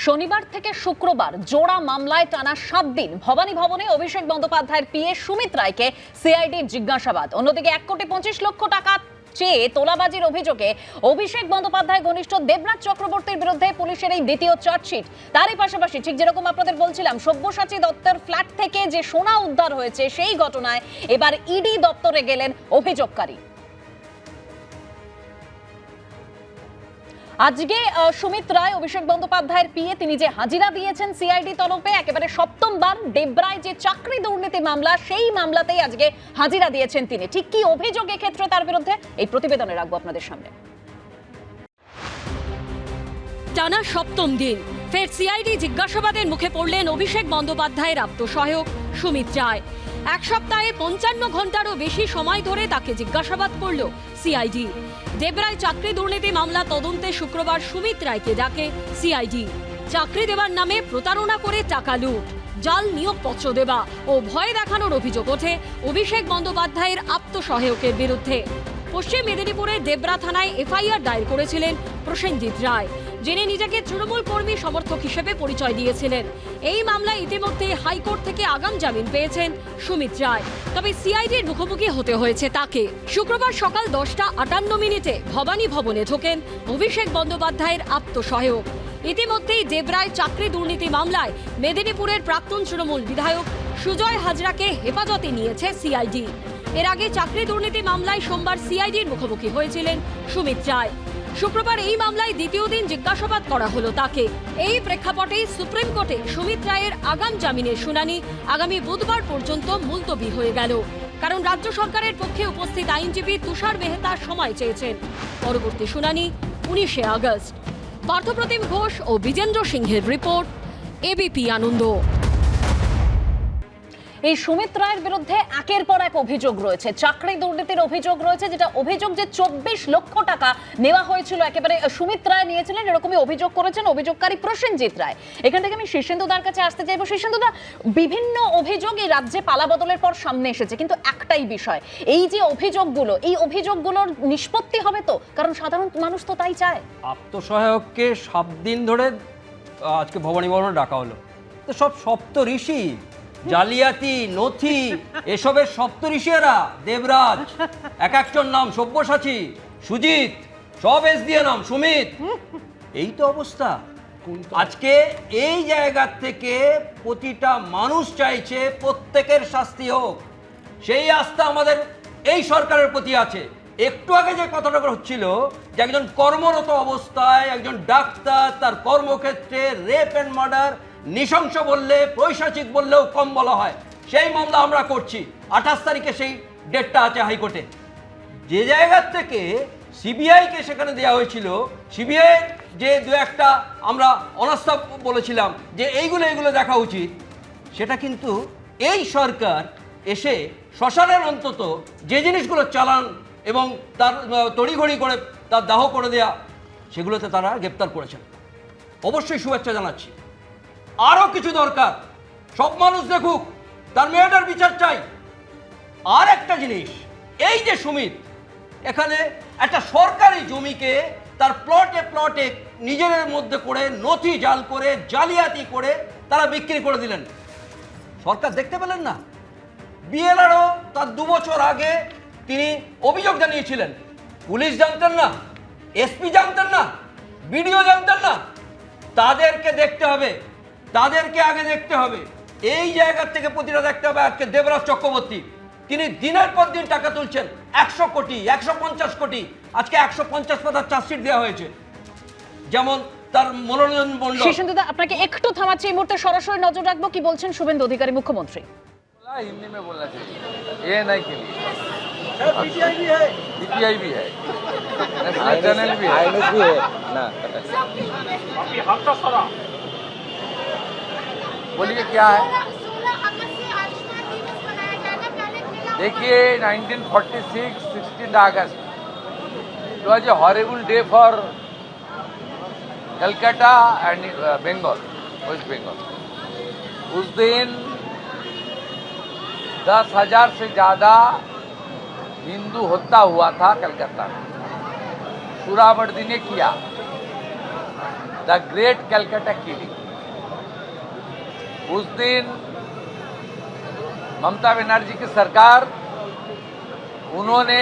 শনিবার থেকে শুক্রবার জোড়া মামলায় টানা 7 দিন ভবানী ভবনে অভিষেক বন্দ্যোপাধ্যায়ের পিএ সুমিত রায়কে সিআইডির জিজ্ঞাসাবাদ। অন্যদিকে 1,25,00,000 টাকা চেয়ে তোলাবাজির অভিযোগে অভিষেক বন্দ্যোপাধ্যায় ঘনিষ্ঠ দেবনাথ চক্রবর্তীর বিরুদ্ধে পুলিশের এই দ্বিতীয় চার্জশিট। তারই পাশাপাশি ঠিক যেরকম আপনাদের বলছিলাম, সব্যসাচী দত্তের ফ্ল্যাট থেকে যে সোনা উদ্ধার হয়েছে সেই ঘটনায় এবার ইডি দপ্তরে গেলেন অভিযোগকারী। আজকে সুমিত রায় অভিষেক বন্দ্যোপাধ্যায়ের পিএ তিনি যে হাজিরা দিয়েছেন সিআইডি তরফে, একেবারে সপ্তমবার দেবরায় যে চাকরি দুর্নীতি মামলা সেই মামলাতেই আজকে হাজিরা দিয়েছেন তিনি। ঠিক কি অভিযোগ এক্ষেত্রে তার বিরুদ্ধে এই প্রতিবেদনে রাখবো আপনাদের সামনে। টানা সপ্তম দিন ফের সিআইডি জিজ্ঞাসাবাদের মুখে পড়লেন অভিষেক বন্দ্যোপাধ্যায়ের আত্মসহায়ক সুমিত রায়। এক সপ্তাহে 55 ঘন্টারও বেশি সময় ধরে তাকে জিজ্ঞাসাবাদ করল সিআইডি। দেবরায় চাকরি দুর্নীতি মামলা তদন্তে শুক্রবার সুমিত রায়কে ডাকে সিআইডি। চাকরি দেওয়ার নামে প্রতারণা করে টাকা লুট, জাল নিয়োগপত্র দেওয়া ও ভয় দেখানোর অভিযোগ ওঠে অভিষেক বন্দ্যোপাধ্যায়ের আত্মসহায়কের বিরুদ্ধে। পশ্চিম মেদিনীপুরের দেবরা থানায় এফআইআর দায়ের করেছিলেন প্রসেনজিৎ রায়, যিনি নিজেকে তৃণমূল কর্মী সমর্থক হিসেবে পরিচয় দিয়েছিলেন। এই মামলায় ইতিমধ্যে হাইকোর্ট থেকে আগাম জামিন পেয়েছেন সুমিত রায়, তবে সিআইডির মুখোমুখি হতে হয়েছে তাকে। শুক্রবার সকাল 10:58 ভবানী ভবনে ঢোকেন অভিষেক বন্দ্যোপাধ্যায়ের আত্মসহায়ক। ইতিমধ্যেই দেবরায় চাকরি দুর্নীতি মামলায় মেদিনীপুরের প্রাক্তন তৃণমূল বিধায়ক সুজয় হাজরাকে হেফাজতে নিয়েছে সিআইডি। এর আগে চাকরি দুর্নীতি মামলায় সোমবার সিআইডির মুখোমুখি হয়েছিলেন সুমিত রায়। শুক্রবার এই মামলায় দ্বিতীয় দিন জিজ্ঞাসাবাদ করা হলো তাকে। এই প্রেক্ষাপটে সুপ্রিম কোর্টে সুমিত রায়ের আগাম জামিনের শুনানি আগামী বুধবার পর্যন্ত মুলতবি হয়ে গেল, কারণ রাজ্য সরকারের পক্ষে উপস্থিত আইনজীবী তুষার মেহতা সময় চেয়েছেন। পরবর্তী শুনানি 19শে আগস্ট। পার্থপ্রতিম ঘোষ ও বিজেন্দ্র সিংহের রিপোর্ট, এবিপি আনন্দ। এই সুমিত রায়ের বিরুদ্ধে একের পর এক অভিযোগ রয়েছে, চাকরি দুর্নীতির অভিযোগ রয়েছে, যেটা অভিযোগ যে 24 লক্ষ টাকা নেওয়া হয়েছিল একেবারে সুমিত রায় নিয়েছিলেন, এরকমই অভিযোগ করেছেন অভিযোগকারী প্রসেনজিৎ রায়। এখান থেকে আমি শীর্ষেন্দুদার কাছে আসতে চাইবো। শীর্ষেন্দুদা, বিভিন্ন অভিযোগ এই রাজ্যে পালাবদলের পর সামনে এসেছে, কিন্তু একটাই বিষয়, এই যে অভিযোগগুলো, এই অভিযোগগুলোর নিষ্পত্তি হবে তো? কারণ সাধারণ মানুষ তো তাই চায়। আত্মসহায়ককে 7 দিন ধরে আজকে ভবানী ভবনে ডাকা হলো, তো সব সপ্ত ঋষি, জালিয়াতি নথি এসবের সপ্তঋষিরা, দেবরাজ, এক একজন নাম, সব্যসাচী, সুজিত, সব এস দিয়ে নাম, সুমিত, এই তো অবস্থা আজকে। এই জায়গা থেকে প্রতিটা মানুষ চাইছে প্রত্যেকের শাস্তি হোক, সেই আস্থা আমাদের এই সরকারের প্রতি আছে। একটু আগে যে কথাটা হচ্ছিল যে একজন কর্মরত অবস্থায় একজন ডাক্তার তার কর্মক্ষেত্রে রেপ অ্যান্ড মার্ডার, নৃশংস বললে পৈশাচিক বললেও কম বলা হয়, সেই মামলা আমরা করছি। 28 তারিখে সেই ডেটটা আছে হাইকোর্টে। যে জায়গার থেকে সিবিআইকে সেখানে দেওয়া হয়েছিল, সিবিআই যে দু একটা আমরা অনাস্থা বলেছিলাম যে এইগুলো দেখা উচিত, সেটা কিন্তু এই সরকার এসে শ্মশানের অন্তত যে জিনিসগুলো চালান এবং তার তড়িঘড়ি করে তার দাহ করে দেয়া, সেগুলোতে তারা গ্রেপ্তার করেছেন। অবশ্যই শুভেচ্ছা জানাচ্ছি। আরও কিছু দরকার, সব মানুষ দেখুক, তার মেয়েটার বিচার চাই। আর একটা জিনিস, এই যে সুমিত এখানে একটা সরকারি জমিকে তার প্লটে প্লটে নিজেদের মধ্যে করে নথি জাল করে জালিয়াতি করে তারা বিক্রি করে দিলেন, সরকার দেখতে পেলেন না? বিএলআরও তার 2 বছর আগে তিনি অভিযোগ জানিয়েছিলেন, পুলিশ জানতেন না, এসপি জানতেন না, বিডিও জানতেন না। তাদেরকে দেখতে হবে, তাদেরকে আগে দেখতে হবে। এই জায়গা থেকে প্রতিটা দেখতে হবে। আজকে দেবরাজ চক্রবর্তী তিনি দিনের পর দিন টাকা তুলছেন, 100 কোটি, 150 কোটি, আজকে 150 পাতার চার্জশিট দেওয়া হয়েছে। যেমন তার মনোরঞ্জন মণ্ডল। শীর্ষেন্দুদা, আপনাকে একটু থামাচ্ছি, এই মুহূর্তে সরাসরি নজর রাখবো কি বলছেন শুভেন্দু অধিকারী মুখ্যমন্ত্রী। हिंदी में बोलना चाहिए, ये नहीं के लिए पीटीआई भी है, चैनल भी है ना। बोलिए क्या है? देखिए 1946 16 अगस्त it was a horrible day for Calcutta and Bengal, west Bengal. उस दिन 10,000 से ज़्यादा हिंदू हत्या हुआ था कलकत्ता में, सुरावर्दी ने किया। The great Calcutta killing. उस दिन ममता बनर्जी की सरकार, उन्होंने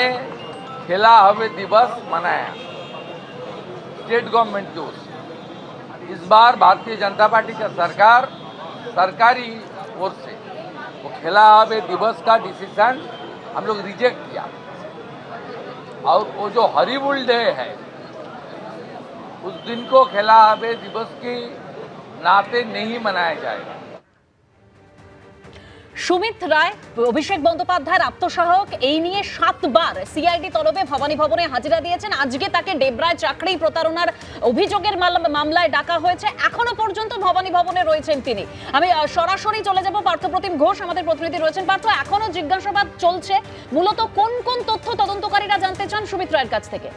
खेला हवे दिवस मनाया स्टेट गवर्नमेंट की ओर से। इस बार भारतीय जनता पार्टी का सरकार सरकारी ओर से वो खेला हवे दिवस का डिसीजन हम लोग रिजेक्ट किया, और वो जो हॉरिबल डे है उस दिन को खेला हवे दिवस के नाते नहीं मनाया जाएगा। সুমিত রায়, অভিষেক বন্দ্যোপাধ্যায়ের আত্মসহায়ক, এই নিয়ে 7 বার সিআইডি তলবে ভবানী ভবনে হাজিরা দিয়েছেন। আজকে তাকে ডেবরায় চাকরি প্রতারণার অভিযোগের মামলায় ডাকা হয়েছে। এখনো পর্যন্ত ভবানী ভবনে রয়েছেন তিনি। আমি সরাসরি চলে যাব পার্থপ্রতিম ঘোষ, আমাদের প্রতিনিধি রয়েছেন। পার্থ, এখনো জিজ্ঞাসাবাদ চলছে। মূলত কোন কোন তথ্য তদন্তকারীরা জানতে চান সুমিত রায়ের কাছ থেকে?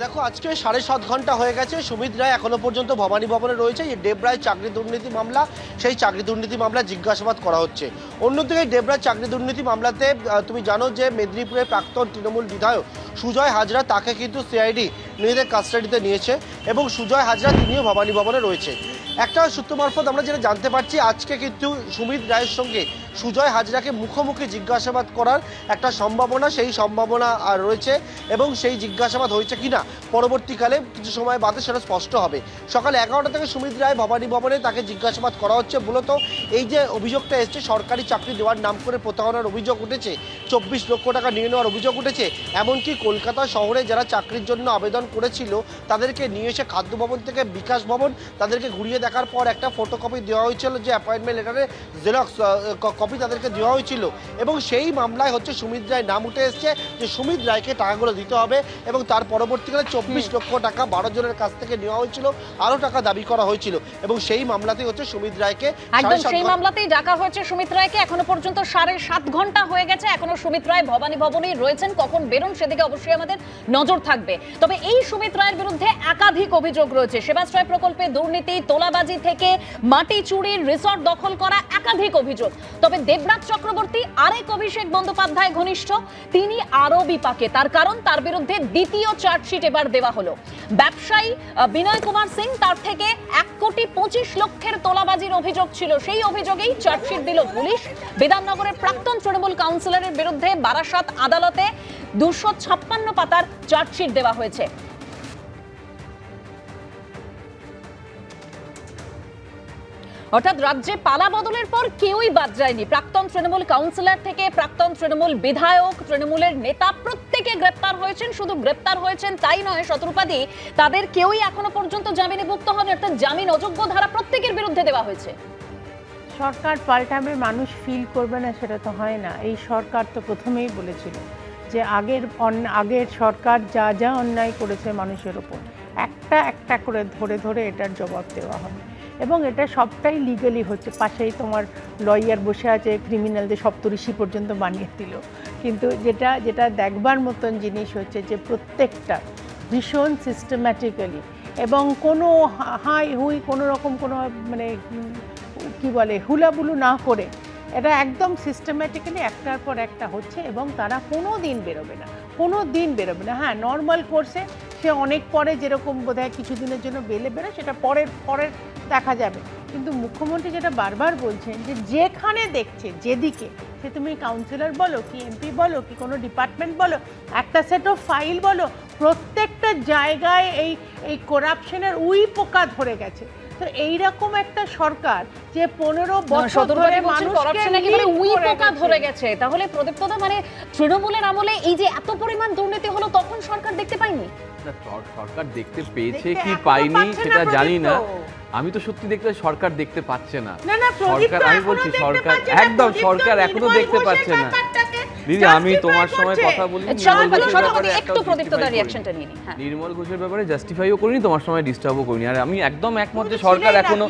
দেখো, আজকে 7.5 ঘন্টা হয়ে গেছে। সুমিত রায় এখনো পর্যন্ত ভবানী ভবনে রয়েছে। এই ডেবরায় চাকরি দুর্নীতি মামলা, সেই চাকরি দুর্নীতি মামলা জিজ্ঞাসাবাদ করা হচ্ছে। অন্যদিকে ডেবরায় চাকরি দুর্নীতি মামলাতে তুমি জানো যে মেদিনীপুরের প্রাক্তন তৃণমূল বিধায়ক সুজয় হাজরা, তাকে কিন্তু সিআইডি নিজেদের কাস্টাডিতে নিয়েছে এবং সুজয় হাজরা তিনিও ভবানী ভবনে রয়েছে। একটা সূত্র মারফত আমরা যেটা জানতে পারছি, আজকে কিন্তু সুমিত রায়ের সঙ্গে সুজয় হাজরাকে মুখোমুখি জিজ্ঞাসাবাদ করার একটা সম্ভাবনা, সেই সম্ভাবনা রয়েছে এবং সেই জিজ্ঞাসাবাদ হয়েছে কিনা পরবর্তীকালে কিছু সময় বাদে সেটা স্পষ্ট হবে। সকাল 11টা থেকে সুমিত রায় ভবানী ভবনে তাকে জিজ্ঞাসাবাদ করা হচ্ছে। মূলত এই যে অভিযোগটা এসছে, সরকারি চাকরি দেওয়ার নাম করে প্রতারণার অভিযোগ উঠেছে, 24 লক্ষ টাকা নিয়ে নেওয়ার অভিযোগ উঠেছে। এমনকি কলকাতা শহরে যারা চাকরির জন্য আবেদন করেছিল তাদেরকে নিয়ে এসে খাদ্য ভবন থেকে বিকাশ ভবন তাদেরকে ঘুরিয়ে দেখার পর একটা ফটোকপি দেওয়া হয়েছিল, যে অ্যাপয়েন্টমেন্ট লেটারের জেরক্স কপি তাদেরকে দেওয়া হয়েছিল। এবং সেই মামলায় হচ্ছে সুমিত রায় নাম উঠে এসছে যে সুমিত রায়কে টাকাগুলো দিতে হবে এবং তার পরবর্তীকালে 24 লক্ষ টাকা 12 জনের কাছ থেকে নেওয়া হয়েছিল, আরও টাকা দাবি করা হয়েছিল এবং সেই মামলাতেই হচ্ছে সুমিত রায়কে একদম সেই মামলাতেই ডাকা হয়েছে সুমিত রায়কে। এখনো পর্যন্ত 7.5 ঘন্টা হয়ে গেছে, এখনো সুমিত রায় ভবানী ভবনেই রয়েছেন। কখন বেরোন সেদিকে অবশ্যই আমাদের নজর থাকবে। তবে এই সুমিত রায়ের বিরুদ্ধে একাধিক অভিযোগ রয়েছে। সেবাশ্রয় প্রকল্পে দুর্নীতি, তোলাবাজি থেকে মাটি চুরি, রিসর্ট দখল করা, একাধিক অভিযোগ। তবে দেবরাজ চক্রবর্তী আরেক অভিষেক বন্দ্যোপাধ্যায় ঘনিষ্ঠ, তিনি আরও বিপাকে। তার কারণ, তার বিরুদ্ধে দ্বিতীয় চার্জশিট এবার দেওয়া হলো। ব্যবসায়ী বিনয় কুমার সিং, তার থেকে 1,25,00,000 তোলাবাজির অভিযোগ ছিল। সেই অভিযোগেই চার্জশিট দিল পুলিশ। বিধাননগরের প্রাক্তন তৃণমূল কাউন্সিলরের বিরুদ্ধে বারাসাত আদালতে 256 পাতার চার্জশিট দেওয়া হয়েছে। অর্থাৎ রাজ্যে পালা বদলের পর কেউই বাদ যায়নি। প্রাক্তন তৃণমূল কাউন্সিলর থেকে প্রাক্তন তৃণমূল বিধায়ক, তৃণমূলের নেতা প্রত্যেকে গ্রেপ্তার হয়েছেন। শুধু গ্রেপ্তার হয়েছেন তাই নয়, শতরূপাদি তাদের কেউই এখনো পর্যন্ত জামিনে মুক্ত হন। অর্থাৎ জামিন অযোগ্য ধারা প্রত্যেকের বিরুদ্ধে দেওয়া হয়েছে। সরকার পাল্টাবে, মানুষ ফিল করবে না, সেটা তো হয় না। এই সরকার তো প্রথমেই বলেছিল যে আগের সরকার যা যা অন্যায় করেছে মানুষের ওপর একটা একটা করে ধরে ধরে এটার জবাব দেওয়া হবে এবং এটা সবটাই লিগালি হচ্ছে। পাশেই তোমার লয়ার বসে আছে, ক্রিমিনালদের সপ্তঋষি পর্যন্ত বানিয়ে দিল। কিন্তু যেটা দেখবার মতন জিনিস হচ্ছে যে প্রত্যেকটা ভীষণ সিস্টেম্যাটিক্যালি এবং কোনো হাই হুই কোনো রকম কোনো মানে কি বলে হুলাবুলু না করে এটা একদম সিস্টেম্যাটিক্যালি একটার পর একটা হচ্ছে এবং তারা কোনো দিন বেরোবে না। হ্যাঁ, নর্মাল কোর্সে সে অনেক পরে যেরকম বোধহয় কিছুদিনের জন্য বেলে বেরোয়, সেটা পরের দেখা যাবে। কিন্তু মুখ্যমন্ত্রী যেটা বারবার বলছেন যে যেখানে দেখছে, যেদিকে, সে তুমি কাউন্সিলর বলো কি এমপি বলো কি কোনো ডিপার্টমেন্ট বলো, একটা সেট অফ ফাইল বলো, প্রত্যেকটা জায়গায় এই করাপশনের পোকা ধরে গেছে। তো এইরকম একটা সরকার যে 15 বছর ধরে পোকা ধরে গেছে, তাহলে প্রদীপ্তদা মানে তৃণমূলের আমলে এই যে এত পরিমাণ দুর্নীতি হলো, তখন সরকার দেখতে পায়নি? সরকার দেখতে পেয়েছে কি পায়নি সেটা জানি না। আমি তো সত্যি দেখতে সরকার দেখতে পাচ্ছে না। সরকার, আমি বলছি সরকার একদম সরকার এখনো দেখতে পাচ্ছে না। দিদি, আমি তোমার সময় কথা বলি, নির্মল ঘোষের ব্যাপারে জাস্টিফাইও করিনি, তোমার সময় ডিস্টার্বও করিনি। আর আমি একদম একমত যে সরকার এখনো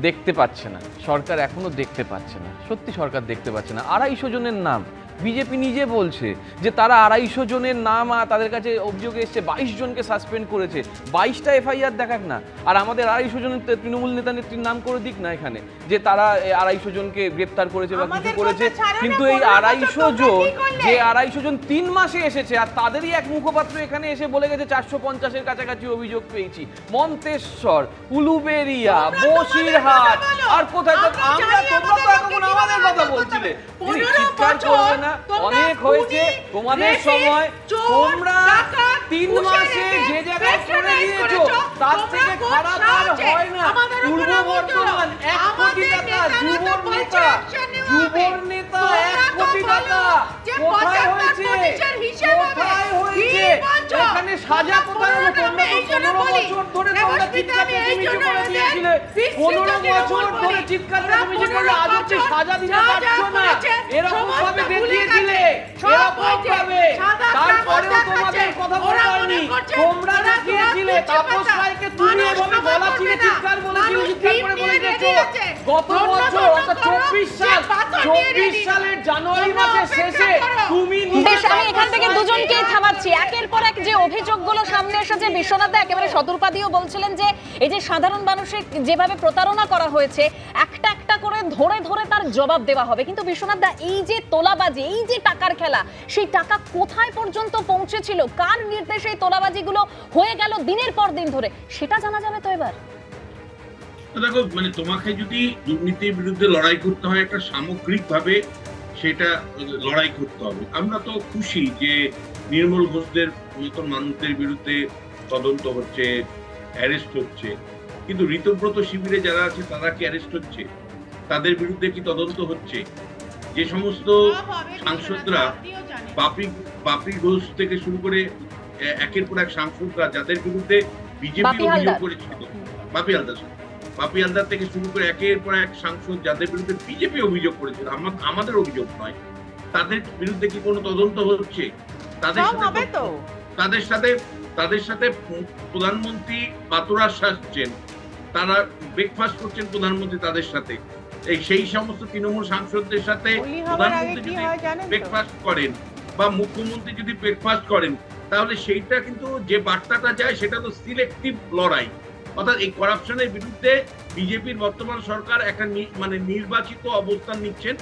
দেখতে পাচ্ছে না। সরকার এখনো দেখতে পাচ্ছে না, সত্যি সরকার দেখতে পাচ্ছে না। 250 জনের নাম বিজেপি নিজে বলছে যে তারা 250 জনের নাম তাদের কাছে অভিযোগ এসছে, 22 জনকে সাসপেন্ড করেছে, 22টা এফআইআর দেখাক না, আর আমাদের 250 জন তৃণমূল নেতা নেত্রীর নাম করে দিক না এখানে যে তারা 250 জনকে গ্রেপ্তার করেছে বা কিছু করেছে। কিন্তু এই 250 জন, যে 250 জন 3 মাসে এসেছে, আর তাদেরই এক মুখপাত্র এখানে এসে বলে গেছে 450-এর কাছাকাছি অভিযোগ পেয়েছি। মন্তেশ্বর, উলুবেড়িয়া, বসিরহাট, আর কোথায় তো তোমরা তো এখন আমাদের কথা বলছিলে। চিৎকার করবে না, অনেক হয়েছে তোমাদের সময়। তোমরা 3 মাসে যে জায়গায় করে দিয়েছো তার থেকে খারাপ আর হয় না। পূর্ব বর্ধমান 1 কোটি টাকা, যুবর নেতা 1 কোটি টাকা কোথায় হয়েছে? কোথায় হয়েছে? এখানে সাজা কোথায় হলো? তোমরা তো 15 বছর ধরে তোমরা চিৎকার চেঁচিমেচি করে দিয়েছিলে। 15 বছর ধরে চিৎকার চেঁচিমেচি করে আজ অব্দি সাজা দিতে পারছো না। এরকম ভাবে দেখিয়েছিলে, এরকম ভাবে, তারপরেও তোমাদের কথা বলা হয়নি। তোমরা দেখিয়েছিলে তাপস রায়কে তুমি এভাবে গলা চিরে চিৎকার বলেছিলে, চিৎকার করে বলে গেছো। গত বছর অর্থাৎ 24 সালের জানুয়ারি মাসের শেষে তুমি বেশ, আমি এখান থেকে দুজনকেই থামাচ্ছি। একের পর এক যে অভিযোগগুলো সামনে এসেছে, বিশ্বনাথ দা একেবারে সতর্কবাদীও বলছিলেন যে এই যে সাধারণ মানুষের যেভাবে প্রতারণা করা হয়েছে, একটা একটা করে ধরে ধরে তার জবাব দেওয়া হবে। কিন্তু বিশ্বনাথ দা, এই যে তোলাবাজি, এই যে টাকার খেলা, সেই টাকা কোথায় পর্যন্ত পৌঁছেছিল, কার নির্দেশে এই তোলাবাজিগুলো হয়ে গেল দিনের পর দিন ধরে, সেটা জানা যাবে তো এবার। দেখো, মানে তোমাকে যদি দুর্নীতির বিরুদ্ধে লড়াই করতে হয়, একটা সামগ্রিকভাবে সেটা লড়াই করতে হবে। আমরা তো খুশি যে নির্মল ঘোষদের মতন মানুষদের বিরুদ্ধে তদন্ত হচ্ছে, অ্যারেস্ট হচ্ছে, কিন্তু ঋতব্রত শিবিরে যারা আছে তারা কি অ্যারেস্ট হচ্ছে? তাদের বিরুদ্ধে কি তদন্ত হচ্ছে? যে সমস্ত সাংসদরা বাপি ঘোষ থেকে শুরু করে একের পর এক সাংসদরা যাদের বিরুদ্ধে বিজেপি অভিযোগ করেছিল, বাপি হালদার থেকে শুরু করে একের পর এক সাংসদ যাদের বিরুদ্ধে বিজেপি অভিযোগ করেছিল, আমাদের অভিযোগ নয়, তাদের বিরুদ্ধে কি কোনো তদন্ত হচ্ছে? তাদের সাথে প্রধানমন্ত্রী পাতোরা সাজছেন, তারা ব্রেকফাস্ট করছেন প্রধানমন্ত্রী তাদের সাথে। এই সেই সমস্ত তৃণমূল সাংসদদের সাথে প্রধানমন্ত্রী যদি ব্রেকফাস্ট করেন বা মুখ্যমন্ত্রী যদি ব্রেকফাস্ট করেন, তাহলে সেইটা কিন্তু যে বার্তাটা যায় সেটা তো সিলেক্টিভ লড়াই। অর্থাৎ এই করাপশনের বিরুদ্ধে বিজেপির বর্তমান সরকার একটা মানে নির্বাচিত অবস্থান নিচ্ছেন,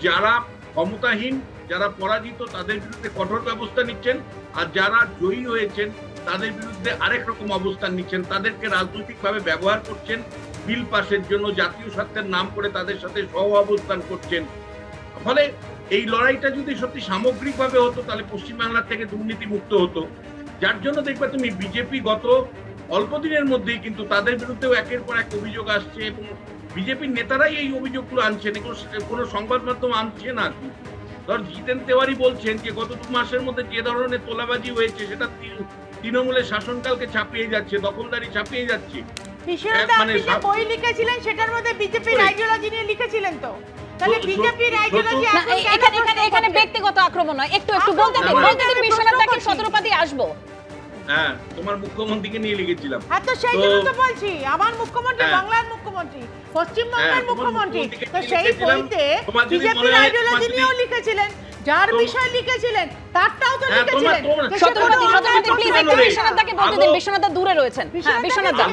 যারা ক্ষমতাহীন, যারা পরাজিত তাদের বিরুদ্ধে কঠোর ব্যবস্থা নিচ্ছেন, আর যারা জয়ী হয়েছেন তাদের বিরুদ্ধে আরেক রকম অবস্থান নিচ্ছেন, তাদেরকে রাজনৈতিকভাবে ব্যবহার করছেন, বিল পাসের জন্য জাতীয় স্বার্থের নাম করে তাদের সাথে সহ অবস্থান করছেন। ফলে এই লড়াইটা যদি সত্যি সামগ্রিকভাবে হতো তাহলে পশ্চিমবাংলার থেকে দুর্নীতি মুক্ত হতো। যার জন্য দেখবে তুমি বিজেপি গত অল্প দিনের মধ্যেই কিন্তু তাদের বিরুদ্ধেও একের পর এক অভিযোগ আসছে, এবং বিজেপির নেতারাই এই অভিযোগগুলো আনছেন, কোনো সংবাদ মাধ্যম আনছে না। ধর জিতেন তেওয়ারি বলছেন যে গত 2 মাসের মধ্যে যে ধরনের তোলাবাজি হয়েছে সেটা তৃণমূলের শাসনকালকে ছাপিয়ে যাচ্ছে, দখলদারি ছাপিয়ে যাচ্ছে। আপনি যে বই লিখেছিলেন সেটার মধ্যে বিজেপির আইডিওলজি নিয়ে লিখেছিলেন তো, তাহলে বিজেপির আইডিওলজি এখানে ব্যক্তিগত আক্রমণ নয়, একটু বলতে দিন বিশ্বনাথ দাকে সতর্কবাদী আসবো। হ্যাঁ, তোমার মুখ্যমন্ত্রীকে নিয়ে লিখেছিলাম। হ্যাঁ, তো সেই জন্য তো বলছি, আমার মুখ্যমন্ত্রী বাংলার মুখ্যমন্ত্রী, পশ্চিমবঙ্গের মুখ্যমন্ত্রী, তো সেই বইতে বিজেপির আইডিওলজি নিয়েও লিখেছিলেন, যার বিষয় লিখেছিলেন তারটাও তো লিখেছিলেন। সতর্কবাদী প্লিজ একটু বিশ্বনাথ দাকে বলতে দিন, বিশ্বনাথ দা দূরে রয়েছেন। হ্যাঁ, বিশ্বনাথ দা,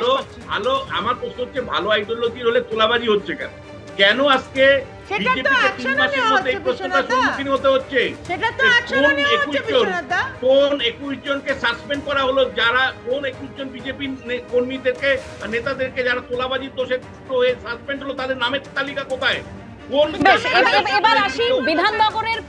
ভালো আমার প্রশ্ন হচ্ছে, ভালো আইডিওলজি হলে তোলাবাজি হচ্ছে কেন? কেন আজকে বিজেপিকে 3 মাসের মধ্যে এই প্রশ্নটার সম্মুখীন হতে হচ্ছে? সেটা তো অ্যাকশন নেওয়া হচ্ছে বিশ্বনাথ দা। কোন 21 জনকে সাসপেন্ড করা হলো? যারা কোন 21 জন বিজেপি কর্মীদেরকে নেতাদেরকে যারা তোলাবাজির দোষে হয়ে সাসপেন্ড হলো, তাদের নামের তালিকা কোথায়? এবার আসি বিধাননগরের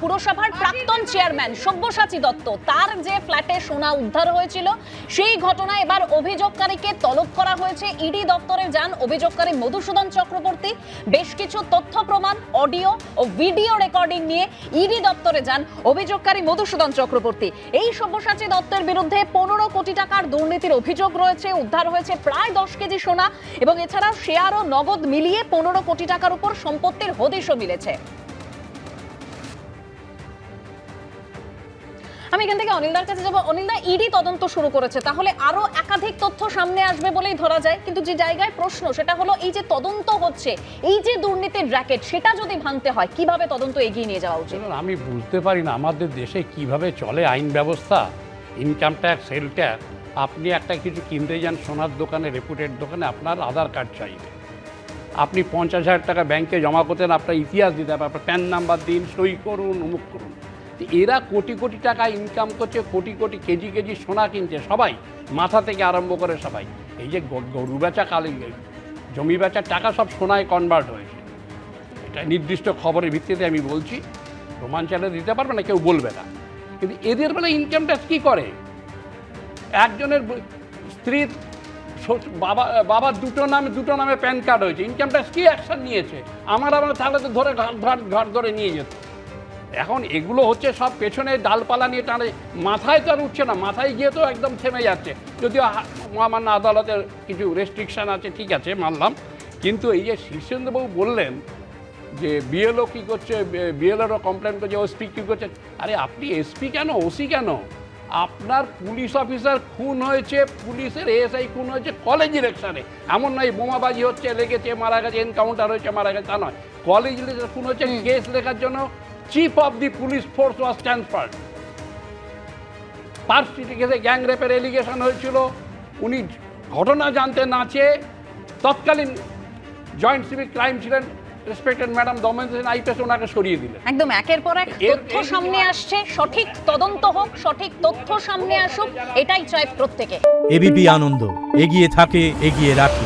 পুরসভার প্রাক্তন চেয়ারম্যান সব্যসাচী দত্ত, তার যে ফ্ল্যাটে সোনা উদ্ধার হয়েছিল সেই ঘটনায় এবার অভিযোগকারীকে তলব করা হয়েছে। ইডি দপ্তরে যান অভিযোগকারী মধুসূদন চক্রবর্তী। বেশ কিছু তথ্য প্রমাণ, অডিও ও ভিডিও রেকর্ডিং নিয়ে ইডি দপ্তরে যান অভিযোগকারী মধুসূদন চক্রবর্তী। এই সব্যসাচী দত্তের বিরুদ্ধে 15 কোটি টাকার দুর্নীতির অভিযোগ রয়েছে। উদ্ধার হয়েছে প্রায় 10 কেজি সোনা এবং এছাড়াও শেয়ার ও নগদ মিলিয়ে 15 কোটি টাকার উপর সম্পত্তির হদিশও মিলেছে। আমি এখান থেকে অনিলদার কাছে যাবো। অনিলদা, ইডি তদন্ত শুরু করেছে, তাহলে আরো একাধিক তথ্য সামনে আসবে বলেই ধরা যায়, কিন্তু যে জায়গায় প্রশ্ন সেটা হলো এই যে তদন্ত হচ্ছে, এই যে দুর্নীতির র্যাকেট, সেটা যদি ভাঙতে হয় কিভাবে তদন্ত এগিয়ে নিয়ে যাওয়া উচিত? আমি বুঝতে পারি না আমাদের দেশে কিভাবে চলে আইন ব্যবস্থা, ইনকাম ট্যাক্স, সেল ট্যাক্স। আপনি একটা কিছু কিনতে যান সোনার দোকানে, রেপুটেড দোকানে, আপনার আধার কার্ড চাইবে। আপনি 50,000 টাকা ব্যাংকে জমা করতেন, আপনার ইতিহাস দিতে হবে, আপনার প্যান নাম্বার দিন, সই করুন, অমুক করুন। এরা কোটি কোটি টাকা ইনকাম করছে, কোটি কোটি কেজি কেজি সোনা কিনছে, সবাই মাথা থেকে আরম্ভ করে সবাই। এই যে গরু বেচা, কালি জমি বেচার টাকা সব সোনায় কনভার্ট হয়েছে। এটা নির্দিষ্ট খবরের ভিত্তিতে আমি বলছি, প্রমাণ চালিয়ে দিতে পারবে না, কেউ বলবে না। কিন্তু এদের বেলা ইনকাম ট্যাক্স কী করে? একজনের স্ত্রীর বাবার দুটো নামে প্যান কার্ড হয়েছে, ইনকাম ট্যাক্স কী অ্যাকশন নিয়েছে? আমার তাহলে তো ধরে ঘাট ধরে নিয়ে যেত। এখন এগুলো হচ্ছে সব পেছনে ডালপালা নিয়ে টানে, মাথায় তো আর উঠছে না, মাথায় গিয়ে তো একদম থেমে যাচ্ছে। যদিও মহামান্য আদালতের কিছু রেস্ট্রিকশান আছে, ঠিক আছে, মানলাম। কিন্তু এই যে শীর্ষেন্দ্রবাবু বললেন যে বিএলও কী করছে, বিএলওরও কমপ্লেন করছে, ওসপি কী করছে। আরে আপনি এসপি কেন, ওসি কেন? আপনার পুলিশ অফিসার খুন হয়েছে, পুলিশের এএসআই খুন হয়েছে কলেজ ইলেকশনে। এমন নয় বোমাবাজি হচ্ছে, লেগেছে, মারা গেছে, এনকাউন্টার হয়েছে, মারা গেছে, তা নয়। কলেজ ইলেকশনে খুন হয়েছে, কেস লেখার জন্য chief of the police force was transferred. Park স্ট্রিটে কেসে গ্যাং রেপের এলিগেশন হয়েছিল, উনি ঘটনা জানতে না চেয়ে তৎকালীন জয়েন্ট সিভিক ক্রাইম ছিলেন রেসপেক্টেড ম্যাডাম দমন আইপিএস, ওনাকে সরিয়ে দিলেন। একদম একের পর এক তথ্য সামনে আসছে, সঠিক তদন্ত হোক, সঠিক তথ্য সামনে আসুক, এটাই চাই প্রত্যেকে। এবিপি আনন্দ, এগিয়ে থাকে, এগিয়ে রাখে।